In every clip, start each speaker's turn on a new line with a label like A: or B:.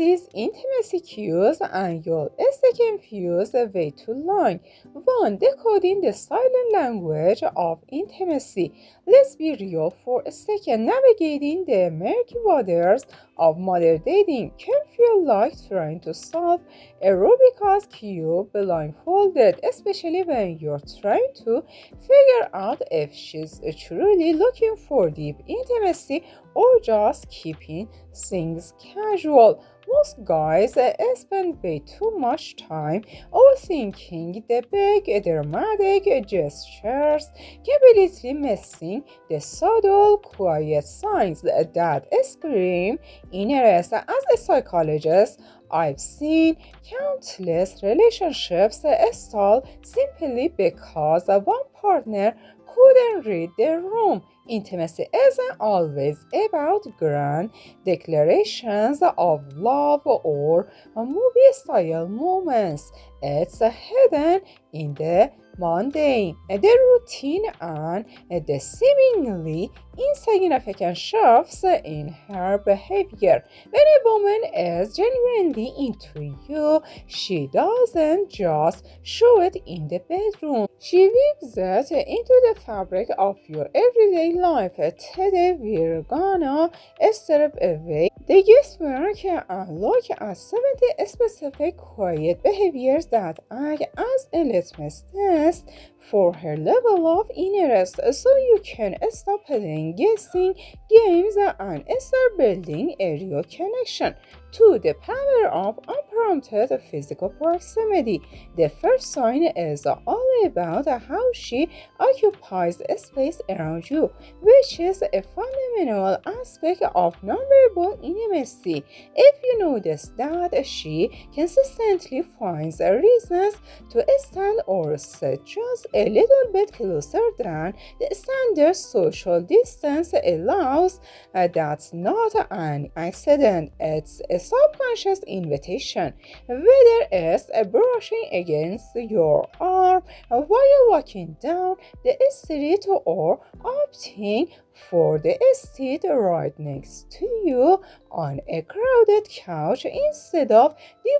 A: these intimacy cues and you'll stay confused way too long. 1. Decoding the silent language of intimacy. Let's be real for a second. Navigating the murky waters of modern dating can feel like trying to solve a Rubik's Cube blindfolded, especially when you're trying to figure out if she's truly looking for deep intimacy or just keeping things casual. Most guys spend way too much time overthinking the big dramatic gestures, completely missing the subtle, quiet signs that scream interest. As a psychologist, I've seen countless relationships stall simply because one partner couldn't read the room. Intimacy isn't always about grand declarations of love or movie-style moments. It's hidden in the mundane, the routine, and the seemingly insignificant shifts in her behavior. When a woman is genuinely into you, she doesn't just show it in the bedroom. She weaves it into the fabric of your everyday life. Today, we're gonna strip away the guesswork and look at 70 specific quiet behaviors that act as a litmus test for her level of interest, so you can stop playing guessing games and start building a real connection. 2. The power of unprompted physical proximity. The first sign is all about how she occupies space around you, which is a fundamental aspect of nonverbal intimacy. If you notice that she consistently finds reasons to stand or sit just a little bit closer than the standard social distance allows, that's not an accident, it's a subconscious invitation. Whether it's brushing against your arm while walking down the street or opting for the seat right next to you on a crowded couch instead of the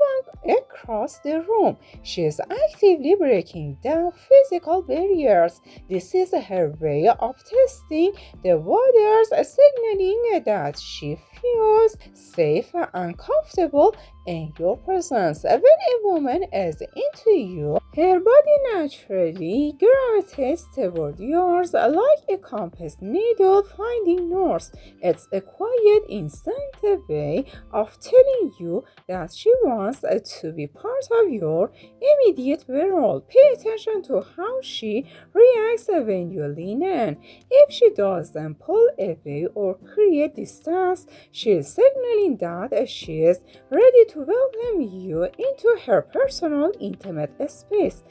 A: one across the room. She is actively breaking down physical barriers. This is her way of testing the waters, signaling that she feels safe and comfortable in your presence. When a woman is into you, her body naturally gravitates toward yours like a compass needle finding north. It's a quiet, instinctive way of telling you that she wants to be part of your immediate world. Pay attention to how she reacts when you lean in. If she doesn't pull away or create distance, she is signaling that she is ready to welcome you into her personal, intimate space.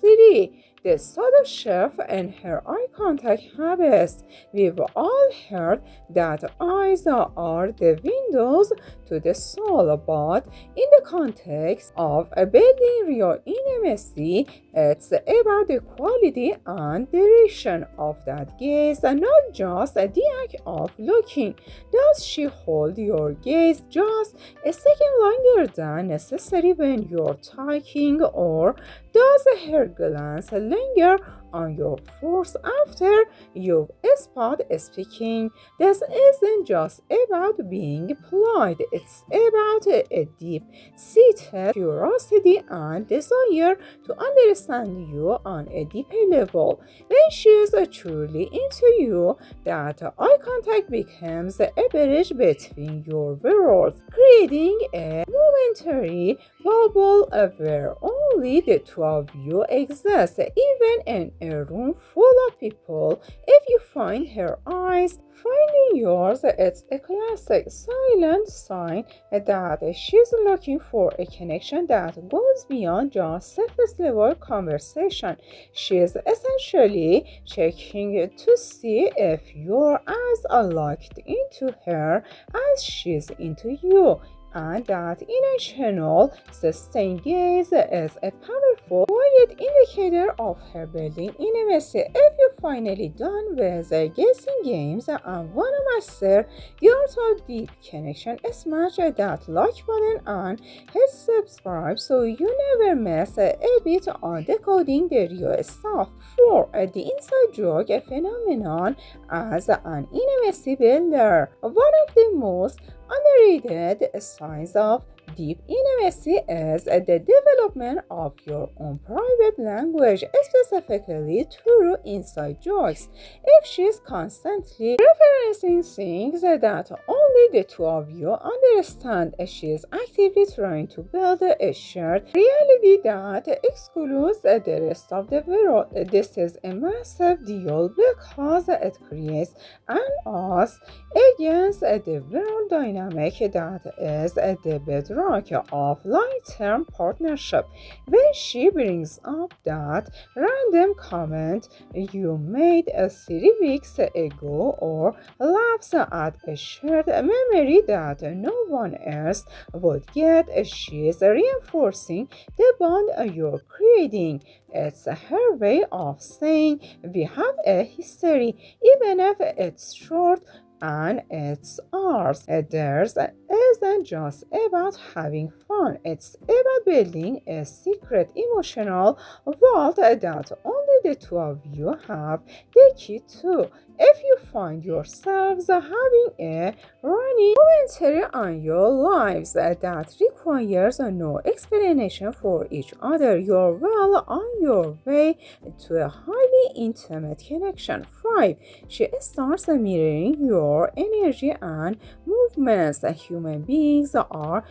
A: 3. The subtle shift in her eye contact habits. We've all heard that eyes are the windows to the soul, but in the context of building real intimacy, it's about the quality and duration of that gaze, and not just the act of looking. Does she hold your gaze just a second longer than necessary when you're talking, or does her glance linger on your face after you've stopped speaking? This isn't just about being polite, it's about a deep-seated curiosity and desire to understand you on a deeper level. When she's truly into you, that eye contact becomes a bridge between your worlds, creating a momentary bubble where only the two of you exist. Even in a room full of people, if you find her eyes finding yours, it's a classic silent sign that she's looking for a connection that goes beyond just surface level conversation. She's essentially checking to see if you're as locked into her as she's into you. and that emotional, sustained gaze is a powerful, quiet indicator of her building intimacy. If you're finally done with guessing games and want to master the art of deep connection, smash that like button and hit subscribe so you never miss a bit on decoding the real stuff. For the inside joke phenomenon as an intimacy builder, one of the most underrated signs of deep intimacy is the development of your own private language, specifically through inside jokes. If she's constantly referencing things that only the two of you understand, she is actively trying to build a shared reality that excludes the rest of the world. This is a massive deal because it creates an us against the world dynamic that is the bedrock of long-term partnership. When she brings up that random comment you made 3 weeks ago or laughs at a shared memory that no one else would get, she's reinforcing the bond you're creating. It's her way of saying we have a history, even if it's short and it's ours. Theirs isn't just about having fun, it's about building a secret emotional vault that only the two of you have the key to. If you find yourselves having a running commentary on your lives that requires no explanation for each other, you're well on your way to a highly intimate connection. 5. She starts mirroring your energy and movements. Human beings are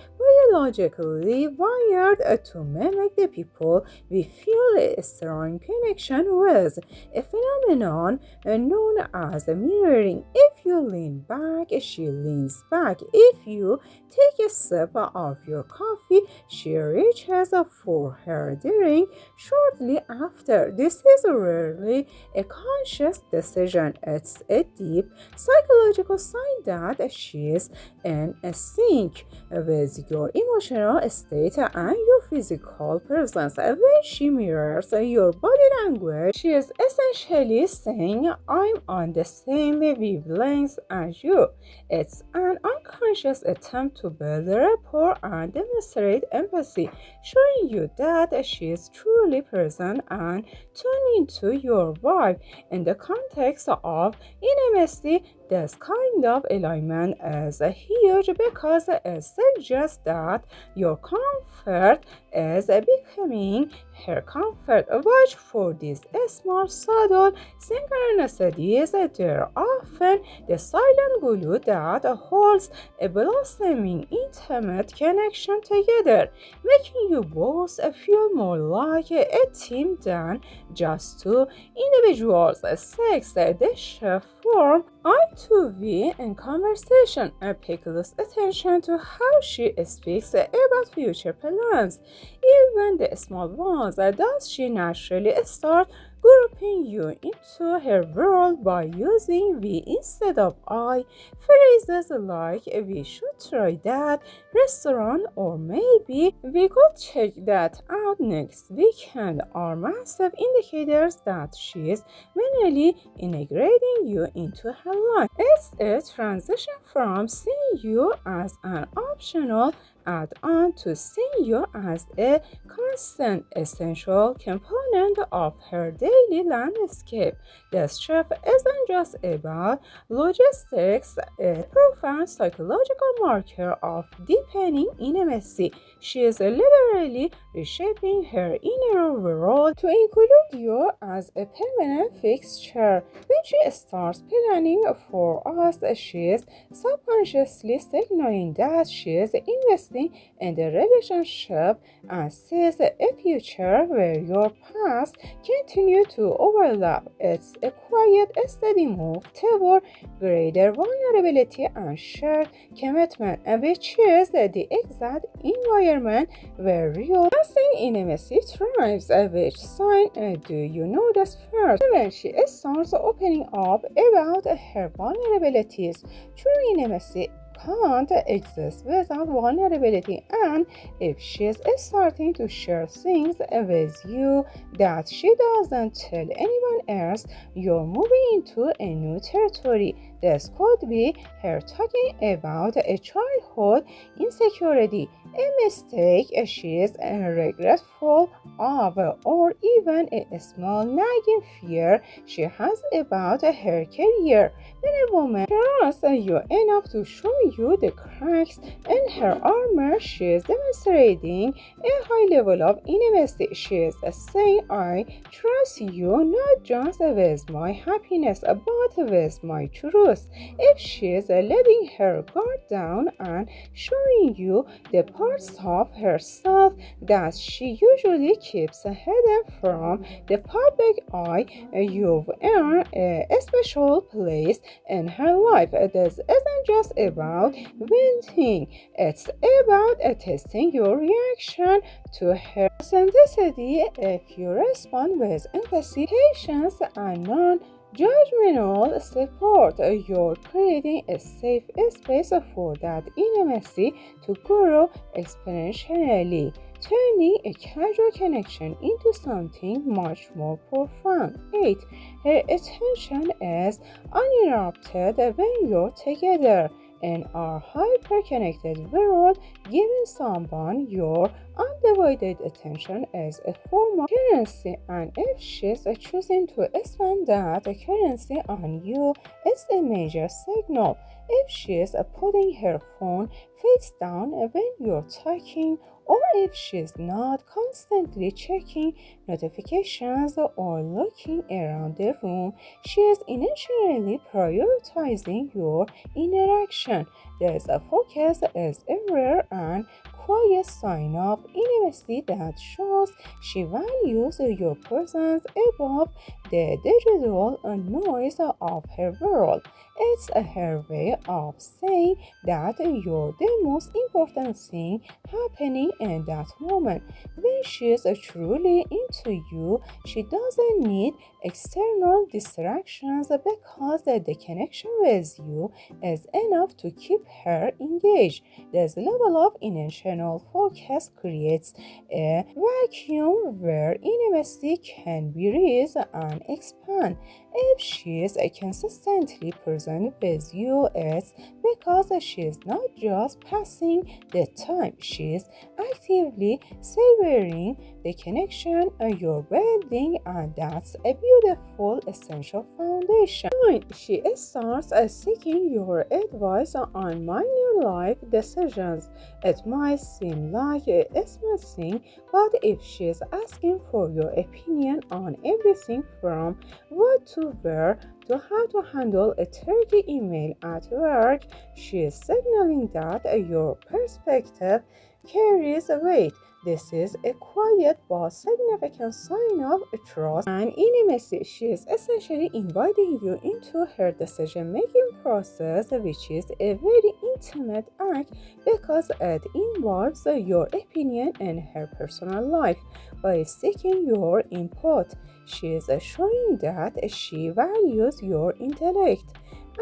A: biologically wired to mimic the people we feel a strong connection with, a phenomenon known as mirroring. If you lean back, she leans back. If you take a sip of your coffee, she reaches for her drink shortly after. This is rarely a conscious decision. It's a deep psychological sign that she is in sync with your emotional state and your physical presence. When she mirrors your body language, she is essentially saying, I'm on the same wavelength as you. It's an unconscious attempt to build rapport and demonstrate empathy, showing you that she is truly present and tuned into your vibe. In the context of intimacy, this kind of alignment is huge because it suggests that your comfort is becoming her comfort. Watch for these small, subtle synchronicities. They're often the silent glue that holds a blossoming, intimate connection together, making you both feel more like a team than just two individuals. 6. The shift from I to we in conversation and pay close attention to how she speaks about future plans, even the small ones. Does she naturally start grouping you into her world by using we instead of I? Phrases like we should try that restaurant or maybe we could check that out next weekend are massive indicators that she is manually integrating you into her life. It's a transition from seeing you as an optional add-on to seeing you as a constant, essential component of her daily landscape. This shift isn't just about logistics, a profound psychological marker of deepening intimacy. She is literally reshaping her inner world to include you as a permanent fixture. When she starts planning for us, she is subconsciously signaling that she is investing in the relationship and sees a future where your past continue to overlap. It's a quiet, steady move toward greater vulnerability and shared commitment, which is the exact environment where real lasting intimacy thrives. Which sign do you notice first? When she starts opening up about her vulnerabilities, true intimacy can't exist without vulnerability, and if she's starting to share things with you that she doesn't tell anyone else, you're moving into a new territory. This could be her talking about a childhood insecurity, a mistake she is regretful of, or even a small nagging fear she has about her career. When a woman trusts you enough to show you the cracks in her armor, she is demonstrating a high level of intimacy. She is saying, I trust you not just with my happiness, but with my truth. If she is letting her guard down and showing you the parts of herself that she usually keeps hidden from the public eye, you've earned a special place in her life. This isn't just about venting, it's about testing your reaction to her authenticity. If you respond with empathy, patience, and non-judgmental support, you're creating a safe space for that intimacy to grow exponentially, turning a casual connection into something much more profound. 8. Her attention is uninterrupted when you're together. In our hyper-connected world, giving someone your undivided attention is a form of currency, and if she's choosing to spend that currency on you, it's a major signal. If she's putting her phone face down when you're talking, or if she's not constantly checking notifications or looking around the room, she is intentionally prioritizing your interaction. This focus is a rare and quiet sign of intimacy that shows she values your presence above the digital noise of her world. It's her way of saying that you're the most important thing happening in that moment. When she's truly into you, she doesn't need external distractions because the connection with you is enough to keep her engaged. This level of intentional focus creates a vacuum where intimacy can be raised and expand. If she is consistently present with you, it's because she is not just passing the time, she is actively savoring the connection you're building, and that's a beautiful essential foundation. She starts seeking your advice on minor life decisions. It might seem like a small thing, but if she's asking for your opinion on everything from what to wear to how to handle a tricky email at work, she is signaling that your perspective carries weight. This is a quiet but significant sign of trust and intimacy. She is essentially inviting you into her decision making process, which is a very intimate act because it involves your opinion in her personal life. By seeking your input, she is showing that she values your intellect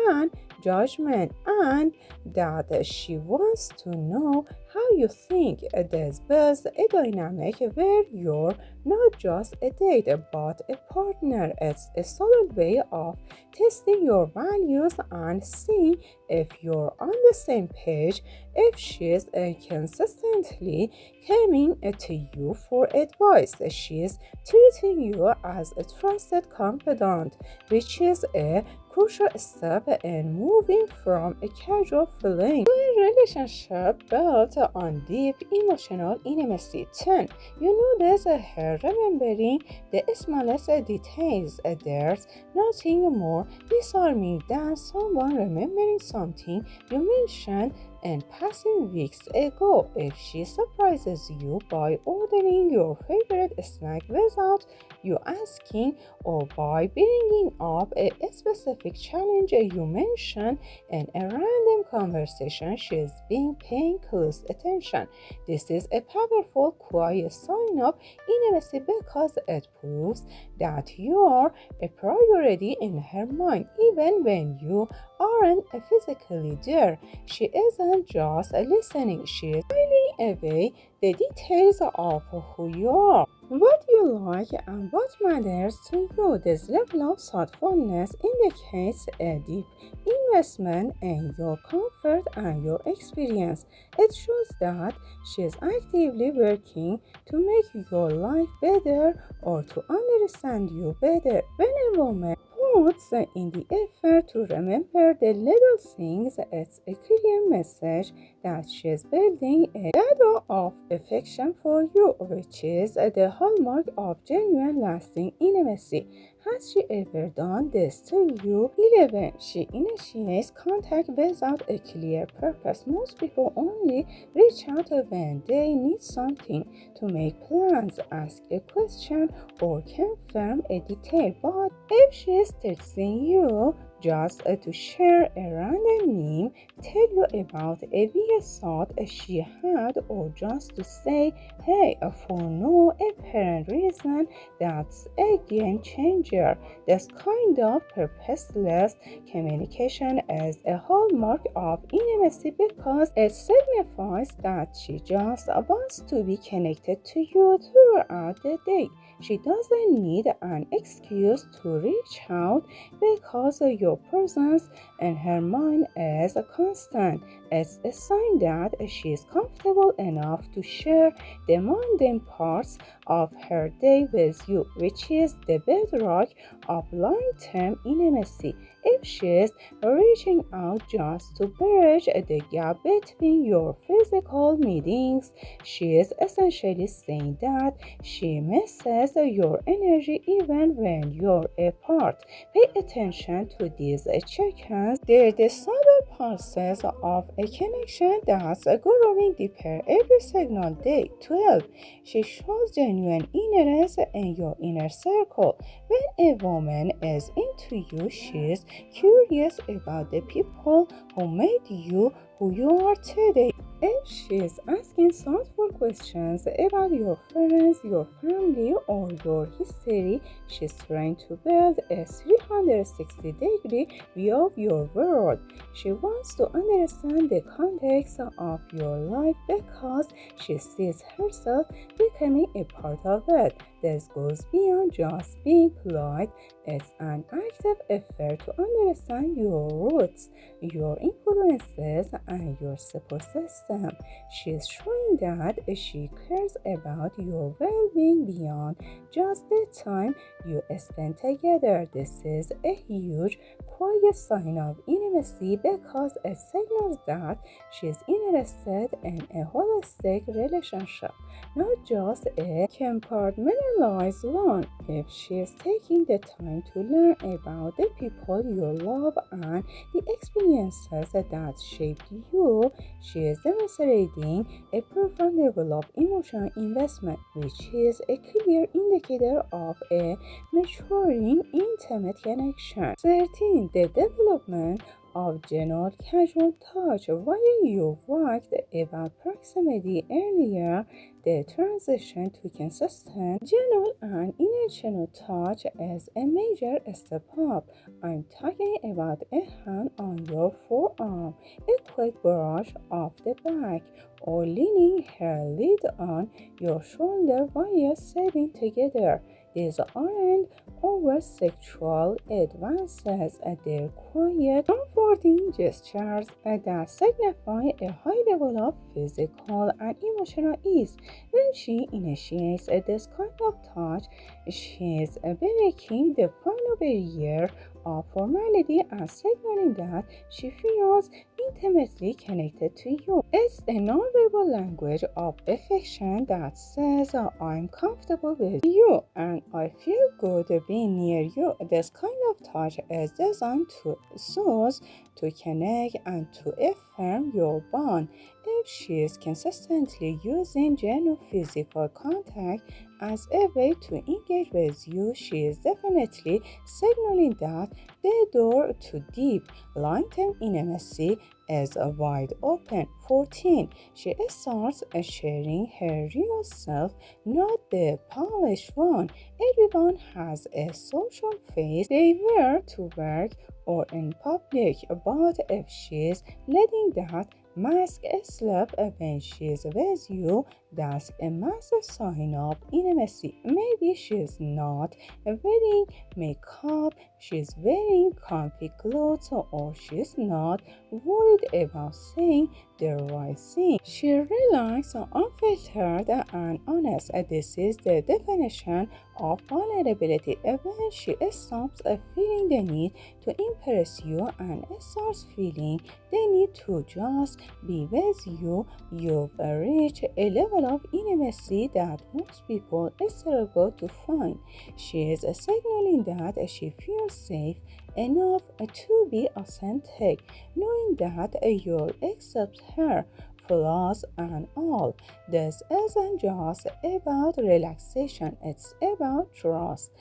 A: and judgment, and that she wants to know how you think. This builds a dynamic where you're not just a date but a partner. It's a solid way of testing your values and seeing if you're on the same page. If she's consistently coming to you for advice, she's treating you as a trusted confidant, which is a crucial step in moving from a casual feeling to a relationship built on deep emotional intimacy. 10. You notice her remembering the smallest details. There's nothing more disarming than someone remembering something you mentioned and passing weeks ago. If she surprises you by ordering your favorite snack without you asking, or by bringing up a specific challenge you mentioned in a random conversation, she's been paying close attention. This is a powerful, quiet sign of intimacy because it proves that you are a priority in her mind, even when you aren't physically there. She isn't just listening, she is filing away the details of who you are, what you like, and what matters to you. This level of thoughtfulness indicates a deep investment in your comfort and your experience. It shows that she is actively working to make your life better or to understand you better. When a woman puts in the effort to remember the little things, it's a clear message that she is building a ladder of affection for you, which is the hallmark of genuine, lasting intimacy. Has she ever done this to you? 11. She initiates contact without a clear purpose. Most people only reach out when they need something, to make plans, ask a question, or confirm a detail. But if she is texting you just to share a random meme, tell you about a weird thought she had, or just to say hey for no apparent reason, that's a game changer. This kind of purposeless communication is a hallmark of intimacy because it signifies that she just wants to be connected to you throughout the day. She doesn't need an excuse to reach out because your presence in her mind is constant. It's a sign that she is comfortable enough to share the mundane parts of her day with you, which is the bedrock of long-term intimacy. If she is reaching out just to bridge the gap between your physical meetings, she is essentially saying that she misses your energy even when you're apart. Pay attention to these check-ins. They're the subtle process of a connection that's growing deeper every single day. 12. She shows genuine interest in your inner circle. When a woman is into you, she's curious about the people who made you who you are today. If she's asking thoughtful questions about your friends, your family, or your history, she's trying to build a 360-degree view of your world. She wants to understand the context of your life because she sees herself becoming a part of it. This goes beyond just being polite. It's an active effort to understand your roots, your influences, and your support system. She's showing that she cares about your well-being beyond just the time you spend together. This is a huge, quiet sign of intimacy because it signals that she's interested in a holistic relationship, not just a compartmentalized one. If she is taking the time to learn about the people you love and the experiences that shaped you, she is demonstrating a profound level of emotional investment, which is a clear indicator of a maturing intimate connection. 13. The development of general casual touch. While you talked about proximity earlier, the transition to consistent, general, and intentional touch is a major step up. I'm talking about a hand on your forearm, a quick brush off the back, or leaning her lid on your shoulder while sitting together. These aren't over sexual advances, they're quiet, comforting gestures that signify a high level of physical and emotional ease. When she initiates this kind of touch, she's breaking the final barrier of formality and signaling that she feels intimately connected to you. It's a nonverbal language of affection that says, I'm comfortable with you and I feel good being near you. This kind of touch is designed to soothe, to connect, and to affirm your bond. If she is consistently using genuine physical contact as a way to engage with you, she is definitely signaling that the door to deep, long-term intimacy is wide open. 14. She starts sharing her real self, not the polished one. Everyone has a social face they wear to work or in public, but if she's letting that mask slip when she's with you, that's a massive sign of intimacy. Maybe she's not wearing makeup, she's wearing comfy clothes, or she's not worried about saying the right thing. She relies on unfiltered and honest. This is the definition of vulnerability. When she stops feeling the need to impress you and starts feeling the need to just be with you, you've reached a level of intimacy that most people struggle to find. She is signaling that she feels safe enough to be authentic, knowing that you'll accept her flaws and all. This isn't just about relaxation, it's about trust.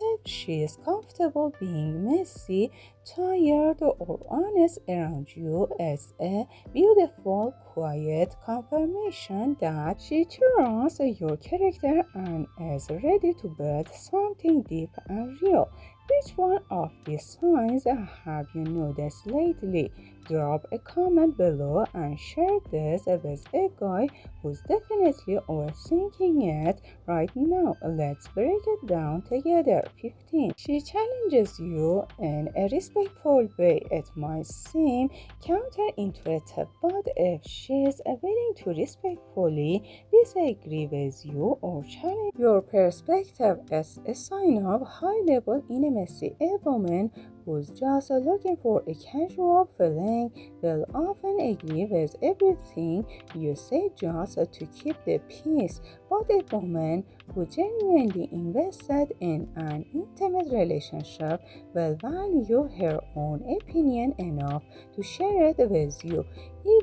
A: If she is comfortable being messy, tired, or honest around you, it's a beautiful, quiet confirmation that she trusts your character and is ready to build something deep and real. Which one of these signs have you noticed lately? Drop a comment below and share this with a guy who's definitely overthinking it right now. Let's break it down together. 15. She challenges you in a respectful way. It might seem counterintuitive, but if she's willing to respectfully disagree with you or challenge your perspective, it's a sign of high level intimacy. A woman who's just looking for a casual feeling will often agree with everything you say just to keep the peace, but a woman who genuinely invested in an intimate relationship will value her own opinion enough to share it with you,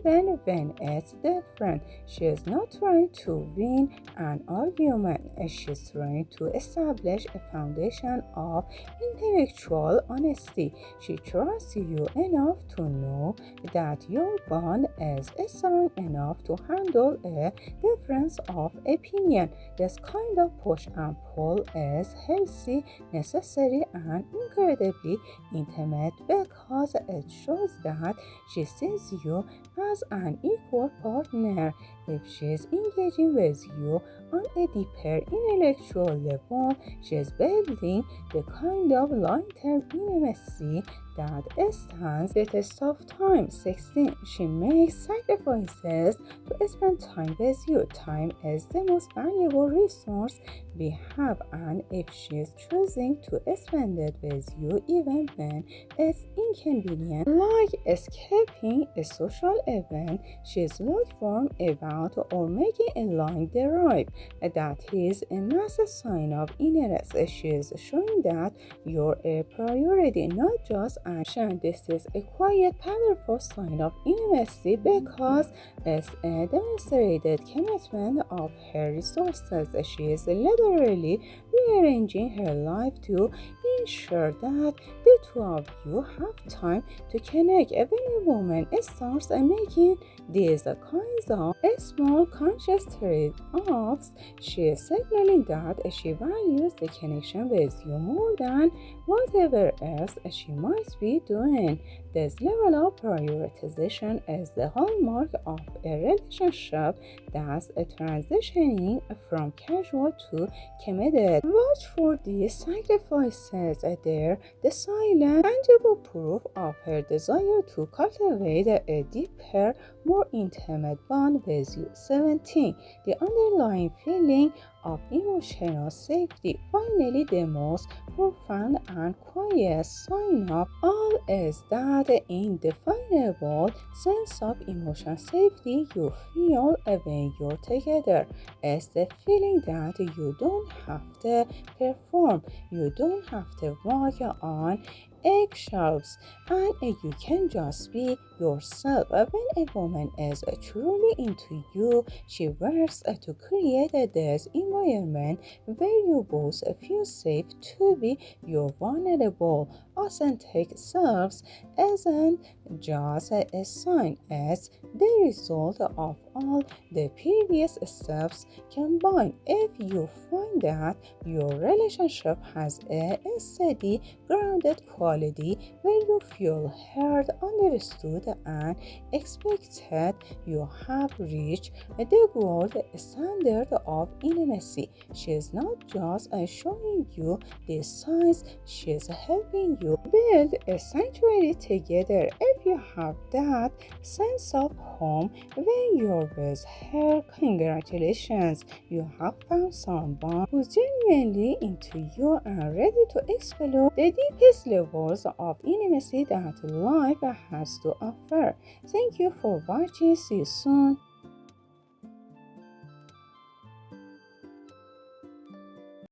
A: even when it's different. She is not trying to win an argument, she's trying to establish a foundation of intellectual honesty. She trusts you enough to know that your bond is strong enough to handle a difference of opinion. This kind of push and pull is healthy, necessary, and incredibly intimate because it shows that she sees you as an equal partner. If she's engaging with you on a deeper intellectual level, she's building the kind of long-term intimacy that stands the test of time. 16. She makes sacrifices to spend time with you. Time is the most valuable resource we have, and if she is choosing to spend it with you even when it's inconvenient, like escaping a social event she's lukewarm about or making a long drive, that is a massive sign of interest. She is showing that you're a priority, not just action. This is a quiet, powerful sign of intimacy because it's a demonstrated commitment of her resources. She is literally rearranging her life to ensure that the two of you have time to connect. When a woman starts making these kinds of small conscious trade-offs, she is signaling that she values the connection with you more than whatever else she might be doing. This level of prioritization is the hallmark of a relationship that's transitioning from casual to committed. Watch for these sacrifices. They're the silent, tangible proof of her desire to cultivate a deeper, more intimate bond with you. 17. The underlying feeling of emotional safety. Finally, the most profound and quiet sign of all is that indefinable sense of emotional safety you feel when you're together. It's the feeling that you don't have to perform, you don't have to walk on eggshells, and you can just be yourself. When a woman is truly into you, she works to create this environment where you both feel safe to be your vulnerable, authentic selves. Isn't just a sign, it's the result of all the previous steps combined. If you find that your relationship has a steady, grounded quality where you feel heard, understood, and expected, you have reached the gold standard of intimacy. She is not just showing you the signs, she is helping you build a sanctuary together. If you have that sense of home when you're with her, congratulations, you have found someone who's genuinely into you and ready to explore the deepest levels of intimacy that life has to offer. Thank you for watching. See you soon.